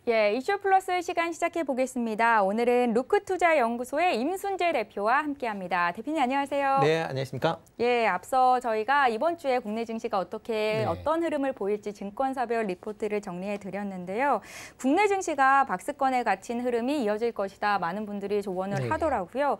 예, 이슈 플러스 시간 시작해 보겠습니다. 오늘은 루크투자연구소의 임순재 대표와 함께합니다. 대표님 안녕하세요. 네, 안녕하십니까? 예, 앞서 저희가 이번 주에 국내 증시가 네. 어떤 흐름을 보일지 증권사별 리포트를 정리해 드렸는데요. 국내 증시가 박스권에 갇힌 흐름이 이어질 것이다. 많은 분들이 조언을 하더라고요.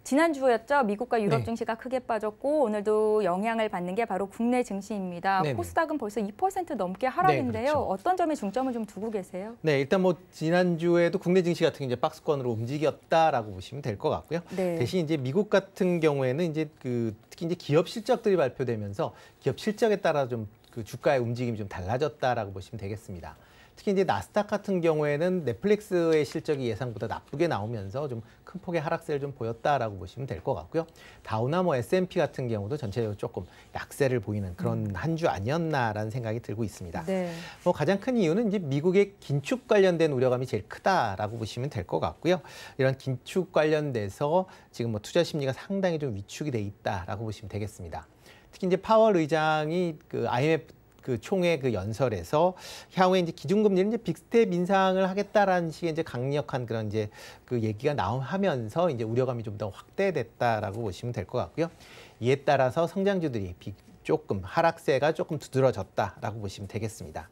지난주였죠. 미국과 유럽 네. 증시가 크게 빠졌고 오늘도 영향을 받는 게 바로 국내 증시입니다. 네네. 코스닥은 벌써 2% 넘게 하락인데요. 네, 그렇죠. 어떤 점에 중점을 좀 두고 계세요? 네, 일단 지난주에도 국내 증시 같은 게 이제 박스권으로 움직였다라고 보시면 될 것 같고요. 네. 대신 이제 미국 같은 경우에는 이제 특히 이제 기업 실적들이 발표되면서 기업 실적에 따라 좀 그 주가의 움직임이 좀 달라졌다라고 보시면 되겠습니다. 특히 이제 나스닥 같은 경우에는 넷플릭스의 실적이 예상보다 나쁘게 나오면서 좀 큰 폭의 하락세를 좀 보였다라고 보시면 될 것 같고요. 다우나 S&P 같은 경우도 전체적으로 조금 약세를 보이는 그런 한 주 아니었나라는 생각이 들고 있습니다. 네. 가장 큰 이유는 이제 미국의 긴축 관련된 우려감이 제일 크다라고 보시면 될 것 같고요. 이런 긴축 관련돼서 지금 투자 심리가 상당히 좀 위축이 돼 있다라고 보시면 되겠습니다. 특히 이제 파월 의장이 IMF 총회 연설에서 향후에 이제 기준금리는 이제 빅스텝 인상을 하겠다라는 식의 이제 강력한 그런 이제 얘기가 하면서 이제 우려감이 좀 더 확대됐다라고 보시면 될 것 같고요. 이에 따라서 성장주들이 조금 하락세가 조금 두드러졌다라고 보시면 되겠습니다.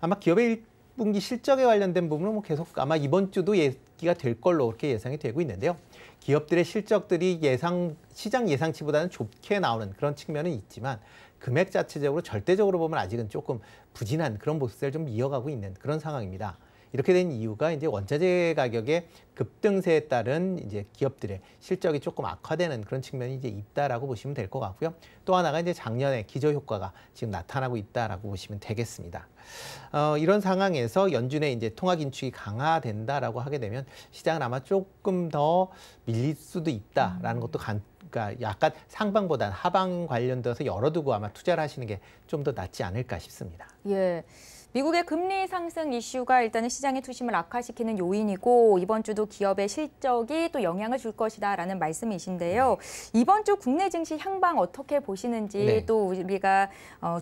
아마 기업의 1분기 실적에 관련된 부분은 계속 아마 이번 주도 얘기가 될 걸로 그렇게 예상이 되고 있는데요. 기업들의 실적들이 시장 예상치보다는 좁게 나오는 그런 측면은 있지만 금액 자체적으로 절대적으로 보면 아직은 조금 부진한 그런 모습을 좀 이어가고 있는 그런 상황입니다. 이렇게 된 이유가 이제 원자재 가격의 급등세에 따른 이제 기업들의 실적이 조금 악화되는 그런 측면이 이제 있다라고 보시면 될 것 같고요. 또 하나가 이제 작년에 기저 효과가 지금 나타나고 있다라고 보시면 되겠습니다. 이런 상황에서 연준의 이제 통화 긴축이 강화된다라고 하게 되면 시장은 아마 조금 더 밀릴 수도 있다라는 것도 그러니까 약간 상방보다는 하방 관련돼서 열어두고 아마 투자를 하시는 게 좀 더 낫지 않을까 싶습니다. 예. 미국의 금리 상승 이슈가 일단은 시장의 투심을 악화시키는 요인이고 이번 주도 기업의 실적이 또 영향을 줄 것이다라는 말씀이신데요. 이번 주 국내 증시 향방 어떻게 보시는지 또 우리가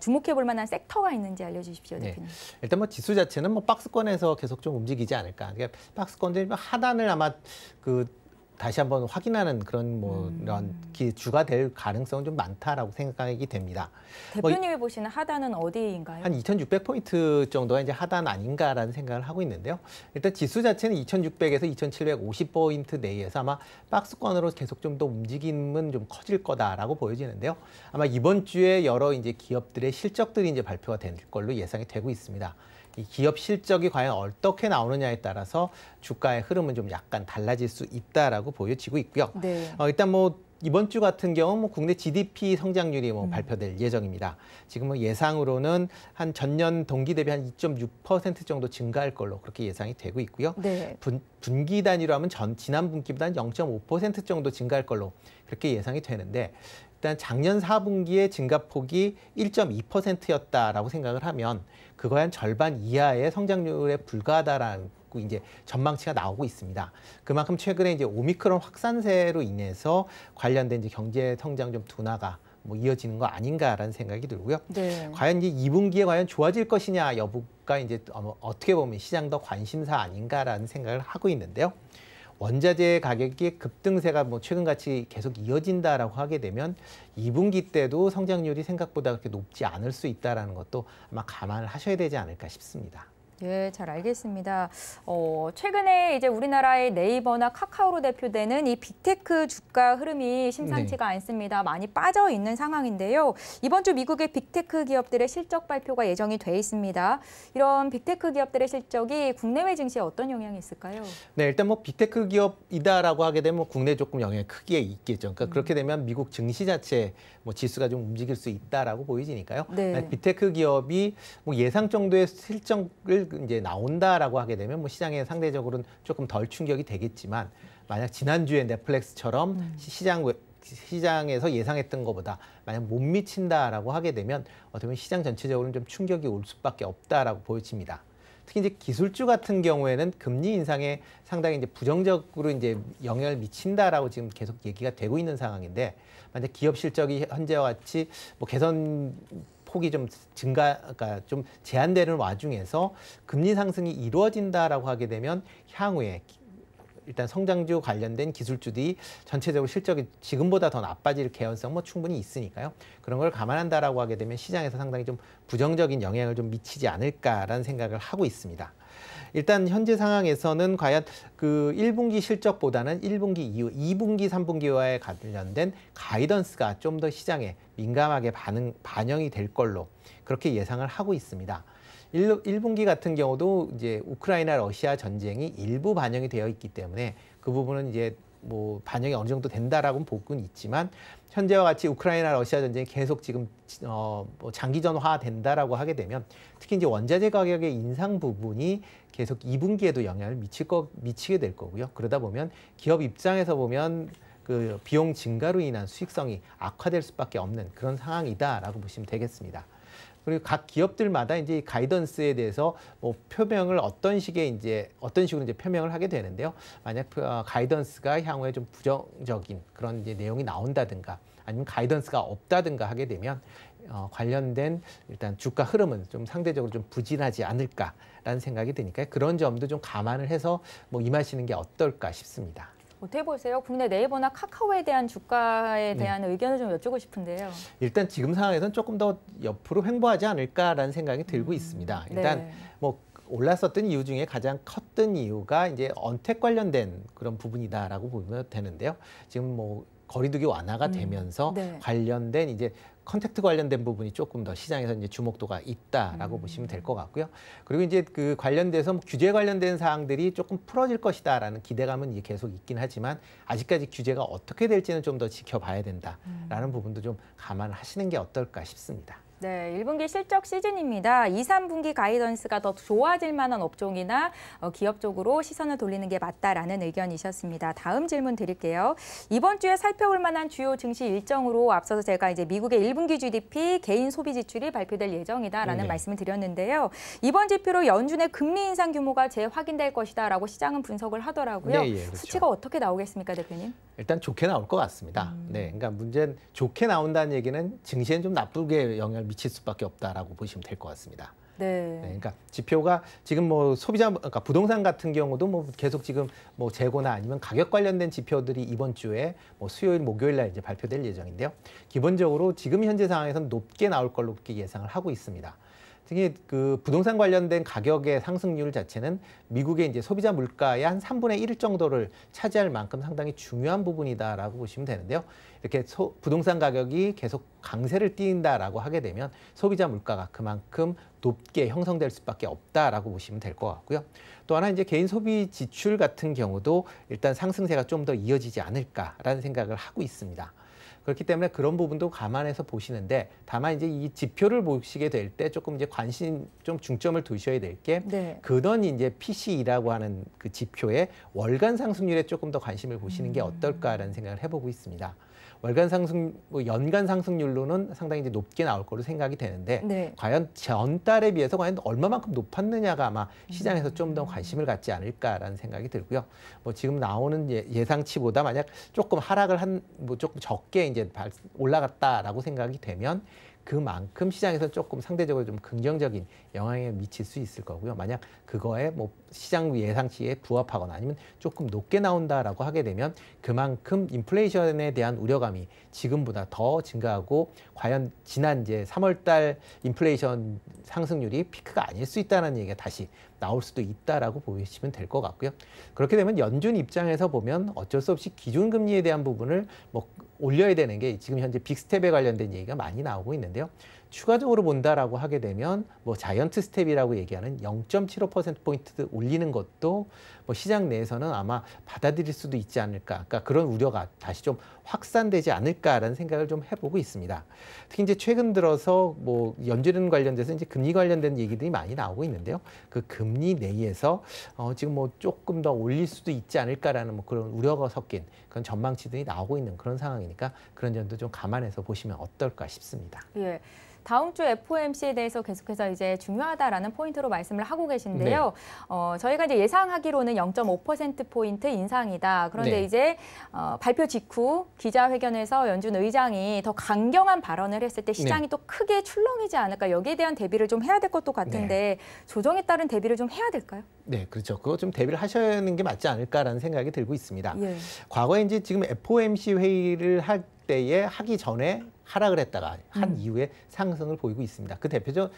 주목해 볼 만한 섹터가 있는지 알려주십시오, 대표님. 일단 지수 자체는 박스권에서 계속 좀 움직이지 않을까. 그러니까 박스권들이 하단을 아마 다시 한번 확인하는 그런 이런 주가 될 가능성은 좀 많다라고 생각이 됩니다. 대표님이 보시는 하단은 어디인가요? 한 2,600포인트 정도가 이제 하단 아닌가라는 생각을 하고 있는데요. 일단 지수 자체는 2,600에서 2,750포인트 내에서 아마 박스권으로 계속 좀 더 움직임은 좀 커질 거다라고 보여지는데요. 아마 이번 주에 여러 이제 기업들의 실적들이 이제 발표가 될 걸로 예상이 되고 있습니다. 이 기업 실적이 과연 어떻게 나오느냐에 따라서 주가의 흐름은 좀 약간 달라질 수 있다라고 보여지고 있고요. 네. 일단 이번 주 같은 경우 국내 GDP 성장률이 발표될 예정입니다. 지금 예상으로는 한 전년 동기 대비 한 2.6% 정도 증가할 걸로 그렇게 예상이 되고 있고요. 네. 분기 단위로 하면 지난 분기보다 한 0.5% 정도 증가할 걸로 그렇게 예상이 되는데 일단 작년 4분기의 증가폭이 1.2%였다라고 생각을 하면 그거의 한 절반 이하의 성장률에 불과하다라는 이제 전망치가 나오고 있습니다. 그만큼 최근에 이제 오미크론 확산세로 인해서 관련된 이제 경제 성장 좀 둔화가 이어지는 거 아닌가라는 생각이 들고요. 네. 과연 이제 2분기에 과연 좋아질 것이냐 여부가 이제 어떻게 보면 시장 더 관심사 아닌가라는 생각을 하고 있는데요. 원자재 가격의 급등세가 최근같이 계속 이어진다라고 하게 되면 2분기 때도 성장률이 생각보다 그렇게 높지 않을 수 있다는 것도 아마 감안을 하셔야 되지 않을까 싶습니다. 예, 잘 알겠습니다. 최근에 이제 우리나라의 네이버나 카카오로 대표되는 이 빅테크 주가 흐름이 심상치가 않습니다. 많이 빠져 있는 상황인데요. 이번 주 미국의 빅테크 기업들의 실적 발표가 예정이 돼 있습니다. 이런 빅테크 기업들의 실적이 국내외 증시에 어떤 영향이 있을까요? 네, 일단 빅테크 기업이다라고 하게 되면 국내에 조금 영향이 크게 있겠죠. 그러니까 그렇게 되면 미국 증시 자체 지수가 좀 움직일 수 있다라고 보여지니까요. 네. 빅테크 기업이 예상 정도의 실적을 이제 나온다라고 하게 되면 시장에 상대적으로는 조금 덜 충격이 되겠지만 만약 지난주에 넷플릭스처럼 시장에서 예상했던 것보다 만약 못 미친다라고 하게 되면 어떻게 보면 시장 전체적으로는 좀 충격이 올 수밖에 없다라고 보여집니다. 특히 이제 기술주 같은 경우에는 금리 인상에 상당히 이제 부정적으로 이제 영향을 미친다라고 지금 계속 얘기가 되고 있는 상황인데 만약 기업 실적이 현재와 같이 개선 폭이 좀 증가가 좀 제한되는 와중에서 금리 상승이 이루어진다라고 하게 되면 향후에 일단 성장주 관련된 기술주들이 전체적으로 실적이 지금보다 더 나빠질 개연성 뭐 충분히 있으니까요. 그런 걸 감안한다라고 하게 되면 시장에서 상당히 좀 부정적인 영향을 좀 미치지 않을까라는 생각을 하고 있습니다. 일단 현재 상황에서는 과연 그 1분기 실적보다는 1분기 이후 2분기, 3분기와에 관련된 가이던스가 좀 더 시장에 민감하게 반영이 될 걸로 그렇게 예상을 하고 있습니다. 1분기 같은 경우도 이제 우크라이나 러시아 전쟁이 일부 반영이 되어 있기 때문에 그 부분은 이제 뭐 반영이 어느 정도 된다라고는 보고는 있지만 현재와 같이 우크라이나 러시아 전쟁이 계속 지금 뭐 장기전화 된다라고 하게 되면 특히 이제 원자재 가격의 인상 부분이 계속 2분기에도 영향을 미치게 될 거고요. 그러다 보면 기업 입장에서 보면 그 비용 증가로 인한 수익성이 악화될 수밖에 없는 그런 상황이다라고 보시면 되겠습니다. 그리고 각 기업들마다 이제 가이던스에 대해서 뭐 표명을 어떤 식으로 이제 표명을 하게 되는데요. 만약 가이던스가 향후에 좀 부정적인 그런 이제 내용이 나온다든가 아니면 가이던스가 없다든가 하게 되면 관련된 일단 주가 흐름은 좀 상대적으로 좀 부진하지 않을까라는 생각이 드니까 그런 점도 좀 감안을 해서 뭐 임하시는 게 어떨까 싶습니다. 어떻게 보세요? 국내 네이버나 카카오에 대한 주가에 대한 의견을 좀 여쭈고 싶은데요. 일단 지금 상황에서는 조금 더 옆으로 횡보하지 않을까라는 생각이 들고 있습니다. 일단 뭐 올랐었던 이유 중에 가장 컸던 이유가 이제 언택 관련된 그런 부분이다라고 보면 되는데요. 지금 뭐 거리두기 완화가 되면서 관련된 이제 컨택트 관련된 부분이 조금 더 시장에서 이제 주목도가 있다라고 보시면 될 것 같고요. 그리고 이제 그 관련돼서 규제 관련된 사항들이 조금 풀어질 것이다라는 기대감은 이제 계속 있긴 하지만 아직까지 규제가 어떻게 될지는 좀 더 지켜봐야 된다라는 부분도 좀 감안하시는 게 어떨까 싶습니다. 네, 1분기 실적 시즌입니다. 2, 3분기 가이던스가 더 좋아질 만한 업종이나 기업 쪽으로 시선을 돌리는 게 맞다라는 의견이셨습니다. 다음 질문 드릴게요. 이번 주에 살펴볼 만한 주요 증시 일정으로 앞서서 제가 이제 미국의 1분기 GDP, 개인 소비 지출이 발표될 예정이다라는 말씀을 드렸는데요. 이번 지표로 연준의 금리 인상 규모가 재확인될 것이다라고 시장은 분석을 하더라고요. 그렇죠. 수치가 어떻게 나오겠습니까, 대표님? 일단 좋게 나올 것 같습니다. 네, 그러니까 문제는 좋게 나온다는 얘기는 증시엔 좀 나쁘게 영향을 미칠 수밖에 없다라고 보시면 될 것 같습니다. 네, 그러니까 지표가 지금 뭐 그러니까 부동산 같은 경우도 뭐 계속 지금 뭐 재고나 아니면 가격 관련된 지표들이 이번 주에 뭐 수요일, 목요일 날 이제 발표될 예정인데요. 기본적으로 지금 현재 상황에서는 높게 나올 걸로 그렇게 예상을 하고 있습니다. 특히 그 부동산 관련된 가격의 상승률 자체는 미국의 이제 소비자 물가의 한 3분의 1 정도를 차지할 만큼 상당히 중요한 부분이다라고 보시면 되는데요. 이렇게 부동산 가격이 계속 강세를 띈다라고 하게 되면 소비자 물가가 그만큼 높게 형성될 수밖에 없다라고 보시면 될 것 같고요. 또 하나 이제 개인 소비 지출 같은 경우도 일단 상승세가 좀 더 이어지지 않을까라는 생각을 하고 있습니다. 그렇기 때문에 그런 부분도 감안해서 보시는데 다만 이제 이 지표를 보시게 될 때 조금 이제 관심 좀 중점을 두셔야 될 게 그던 이제 PCE라고 하는 그 지표의 월간 상승률에 조금 더 관심을 보시는 게 어떨까라는 생각을 해보고 있습니다. 월간 상승, 뭐 연간 상승률로는 상당히 이제 높게 나올 거로 생각이 되는데 과연 전달에 비해서 과연 얼마만큼 높았느냐가 아마 시장에서 좀 더 관심을 갖지 않을까라는 생각이 들고요. 뭐 지금 나오는 예상치보다 만약 조금 하락을 뭐 조금 적게 이제 올라갔다라고 생각이 되면 그만큼 시장에서 조금 상대적으로 좀 긍정적인 영향에 미칠 수 있을 거고요. 만약 그거에 뭐 시장 예상치에 부합하거나 아니면 조금 높게 나온다라고 하게 되면 그만큼 인플레이션에 대한 우려감이 지금보다 더 증가하고 과연 지난 이제 3월 달 인플레이션 상승률이 피크가 아닐 수 있다는 얘기가 다시 나올 수도 있다라고 보시면 될 것 같고요. 그렇게 되면 연준 입장에서 보면 어쩔 수 없이 기준금리에 대한 부분을 뭐 올려야 되는 게 지금 현재 빅스텝에 관련된 얘기가 많이 나오고 있는데요. 추가적으로 본다라고 하게 되면 뭐 자이언트 스텝이라고 얘기하는 0.75%포인트 올리는 것도 뭐 시장 내에서는 아마 받아들일 수도 있지 않을까. 그러니까 그런 우려가 다시 좀 확산되지 않을까라는 생각을 좀 해보고 있습니다. 특히 이제 최근 들어서 뭐 연준 관련돼서 이제 금리 관련된 얘기들이 많이 나오고 있는데요. 그 금리 내에서 지금 뭐 조금 더 올릴 수도 있지 않을까라는 뭐 그런 우려가 섞인 그런 전망치들이 나오고 있는 그런 상황이니까 그런 점도 좀 감안해서 보시면 어떨까 싶습니다. 예. 다음 주 FOMC에 대해서 계속해서 이제 중요하다라는 포인트로 말씀을 하고 계신데요. 저희가 이제 예상하기로는 0.5%포인트 인상이다. 그런데 이제 발표 직후 기자회견에서 연준 의장이 더 강경한 발언을 했을 때 시장이 또 크게 출렁이지 않을까. 여기에 대한 대비를 좀 해야 될 것도 같은데 조정에 따른 대비를 좀 해야 될까요? 네, 그렇죠. 그거 좀 대비를 하시는 게 맞지 않을까라는 생각이 들고 있습니다. 과거에 이제 지금 FOMC 회의를 할 때에 하기 전에 하락을 했다가 한 이후에 상승을 보이고 있습니다. 그 대표적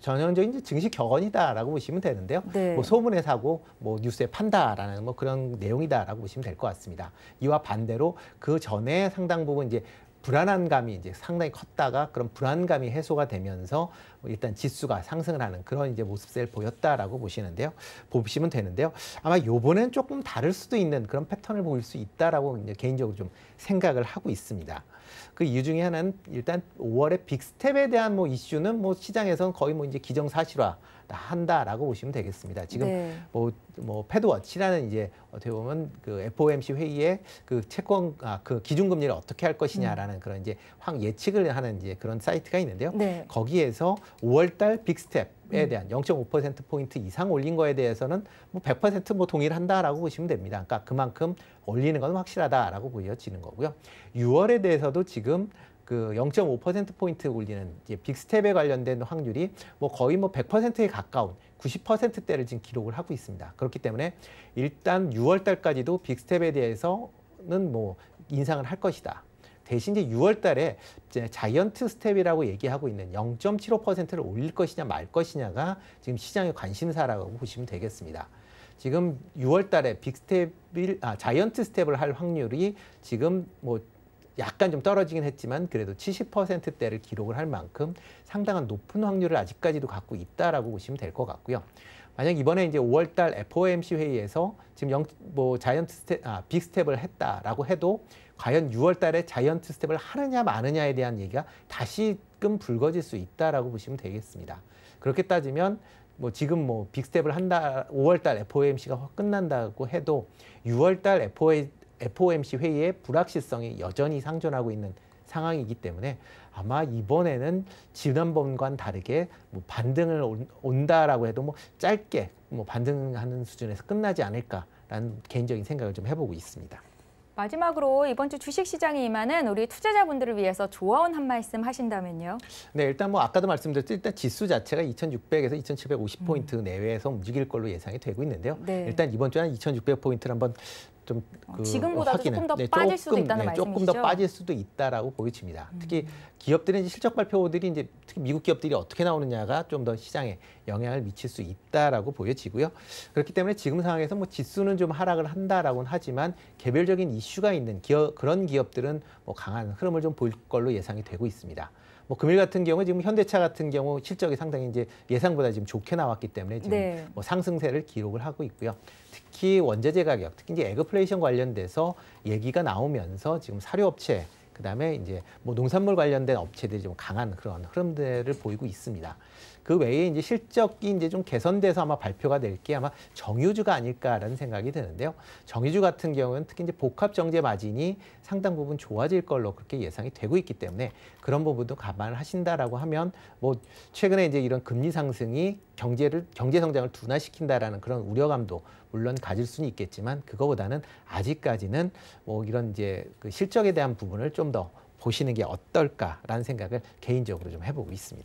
전형적인 증시 격언이다라고 보시면 되는데요. 뭐 소문에 사고 뭐 뉴스에 판다라는 뭐 그런 내용이다라고 보시면 될 것 같습니다. 이와 반대로 그 전에 상당 부분 이제 불안한 감이 이제 상당히 컸다가 그런 불안감이 해소가 되면서 일단 지수가 상승을 하는 그런 이제 모습을 보였다라고 보시면 되는데요. 아마 요번엔 조금 다를 수도 있는 그런 패턴을 보일 수 있다라고 이제 개인적으로 좀 생각을 하고 있습니다. 그 이유 중에 하나는 일단 5월에 빅스텝에 대한 뭐 이슈는 뭐 시장에서는 거의 뭐 이제 기정사실화 한다라고 보시면 되겠습니다. 지금 뭐 패드워치라는 이제 어떻게 보면 그 FOMC 회의에 그 그 기준금리를 어떻게 할 것이냐라는 그런 이제 예측을 하는 이제 그런 사이트가 있는데요. 거기에서 5월달 빅스텝에 대한 0.5%포인트 이상 올린 거에 대해서는 뭐 100% 뭐 동의를 한다라고 보시면 됩니다. 그러니까 그만큼 올리는 건 확실하다라고 보여지는 거고요. 6월에 대해서도 지금 그 0.5%포인트 올리는 이제 빅스텝에 관련된 확률이 뭐 거의 뭐 100%에 가까운 90%대를 지금 기록을 하고 있습니다. 그렇기 때문에 일단 6월 달까지도 빅스텝에 대해서는 뭐 인상을 할 것이다. 대신 이제 6월 달에 이제 자이언트 스텝이라고 얘기하고 있는 0.75%를 올릴 것이냐 말 것이냐가 지금 시장의 관심사라고 보시면 되겠습니다. 지금 6월 달에 자이언트 스텝을 할 확률이 지금 뭐 약간 좀 떨어지긴 했지만 그래도 70%대를 기록을 할 만큼 상당한 높은 확률을 아직까지도 갖고 있다라고 보시면 될 것 같고요. 만약 이번에 이제 5월달 FOMC 회의에서 지금 빅스텝을 했다라고 해도 과연 6월달에 자이언트 스텝을 하느냐 마느냐에 대한 얘기가 다시금 불거질 수 있다라고 보시면 되겠습니다. 그렇게 따지면 뭐 지금 뭐 빅스텝을 한다 5월달 FOMC가 끝난다고 해도 6월달 FOMC 회의의 불확실성이 여전히 상존하고 있는 상황이기 때문에 아마 이번에는 지난번과는 다르게 뭐 반등을 온다라고 해도 뭐 짧게 뭐 반등하는 수준에서 끝나지 않을까라는 개인적인 생각을 좀 해보고 있습니다. 마지막으로 이번 주 주식시장에 임하는 우리 투자자분들을 위해서 조언 한 말씀 하신다면요. 네, 일단 뭐 아까도 말씀드렸듯이 일단 지수 자체가 2,600에서 2,750포인트 내외에서 움직일 걸로 예상이 되고 있는데요. 일단 이번 주에 한 2,600포인트를 한번 좀 지금보다도 조금 더 빠질 수도 있다는 말씀이시죠? 조금 더 빠질 수도 있다라고 보여집니다. 특히 기업들은 이제 실적 발표들이 이제 특히 미국 기업들이 어떻게 나오느냐가 좀 더 시장에 영향을 미칠 수 있다라고 보여지고요. 그렇기 때문에 지금 상황에서 뭐 지수는 좀 하락을 한다라고는 하지만 개별적인 이슈가 있는 그런 기업들은 뭐 강한 흐름을 좀 보일 걸로 예상이 되고 있습니다. 뭐 금일 같은 경우 지금 현대차 같은 경우 실적이 상당히 이제 예상보다 지금 좋게 나왔기 때문에 지금 뭐 상승세를 기록을 하고 있고요. 특히 원자재 가격, 특히 이제 에그플레이션 관련돼서 얘기가 나오면서 지금 사료업체, 그다음에 이제 뭐 농산물 관련된 업체들이 좀 강한 그런 흐름들을 보이고 있습니다. 그 외에 이제 실적이 이제 좀 개선돼서 아마 발표가 될 게 아마 정유주가 아닐까라는 생각이 드는데요. 정유주 같은 경우는 특히 이제 복합 정제 마진이 상당 부분 좋아질 걸로 그렇게 예상이 되고 있기 때문에 그런 부분도 감안을 하신다라고 하면 뭐 최근에 이제 이런 금리 상승이 경제 성장을 둔화시킨다라는 그런 우려감도 물론 가질 수는 있겠지만 그거보다는 아직까지는 뭐 이런 이제 그 실적에 대한 부분을 좀 더 보시는 게 어떨까라는 생각을 개인적으로 좀 해보고 있습니다.